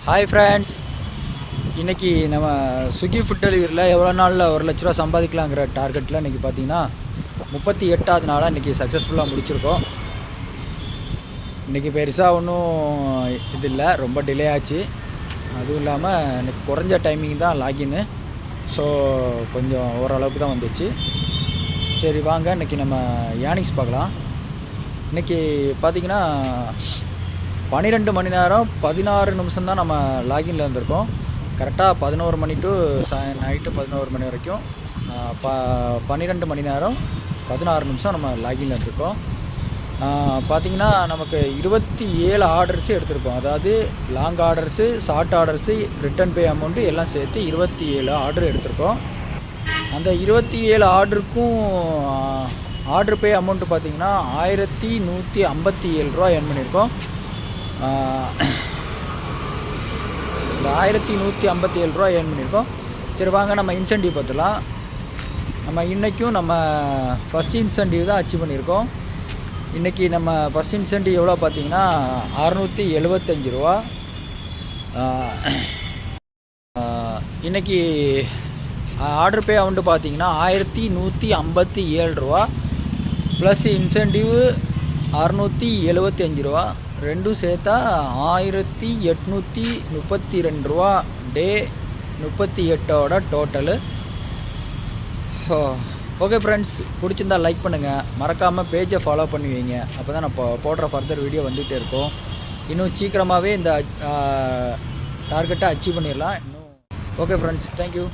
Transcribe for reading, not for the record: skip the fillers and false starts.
Hi friends, இன்றைக்கி நம்ம Swiggy food டெலிவரியில் எவ்வளோ நாளில் 1,00,000 ரூபா சம்பாதிக்கலாங்கிற டார்கெட்டில் இன்றைக்கி பார்த்தீங்கன்னா 38வது நாளாக இன்றைக்கி சக்ஸஸ்ஃபுல்லாக முடிச்சிருக்கோம். இன்றைக்கி பெருசாக ஒன்றும் இது இல்லை, ரொம்ப டிலே ஆச்சு. அதுவும் இல்லாமல் இன்றைக்கி குறைஞ்ச டைமிங் தான் லாகின்னு, ஸோ கொஞ்சம் ஓரளவுக்கு தான் வந்துச்சு. சரி வாங்க இன்றைக்கி நம்ம ஏர்னிங்ஸ் பார்க்கலாம். இன்றைக்கி பார்த்திங்கன்னா 12 மணி நேரம் 16 நிமிஷம் தான் நம்ம லாகின்ல இருந்திருக்கோம். கரெக்டாக 11 மணி டு நைட்டு 11 மணி வரைக்கும் 12 மணி நேரம் 16 நிமிஷம் நம்ம லாகின்ல இருந்திருக்கோம். பார்த்திங்கன்னா நமக்கு 27 ஆர்டர்ஸு எடுத்திருக்கோம். அதாவது long orders, short orders, return pay amount எல்லாம் சேர்த்து 27 ஆர்டர் எடுத்திருக்கோம். அந்த 27 ஆர்டருக்கும் ஆர்டர் பே அமௌண்ட்டு பார்த்திங்கன்னா 1157 ரூபா ஏர்ன் பண்ணியிருக்கோம். இந்த 1157 ரூபா ஏர்ன் பண்ணியிருக்கோம். சரி வாங்க நம்ம இன்சென்டிவ் பார்த்துலாம். நம்ம இன்றைக்கும் நம்ம ஃபஸ்ட் இன்சென்டிவ் தான் அச்சீவ் பண்ணியிருக்கோம். இன்றைக்கி நம்ம ஃபஸ்ட் இன்சென்டிவ் எவ்வளோ பார்த்தீங்கன்னா 675 ரூபா. இன்றைக்கி ஆர்டர் பே அமௌண்ட்டு பார்த்தீங்கன்னா 1157 ரூபா ப்ளஸ் இன்சென்டிவ் 675 ரூபா, ரெண்டும் சேர்த்தா 1832 ரூபா. டே 38ஓட டோட்டலு. ஓகே ஃப்ரெண்ட்ஸ், பிடிச்சிருந்தால் லைக் பண்ணுங்கள், மறக்காமல் பேஜை ஃபாலோ பண்ணி வைங்க. அப்போ தான் நான் போடுற ஃபர்தர் வீடியோ வந்துகிட்டே இருக்கும். இன்னும் சீக்கிரமாகவே இந்த டார்கெட்டை அச்சீவ் பண்ணிடலாம் இன்னும். Okay friends, thank you.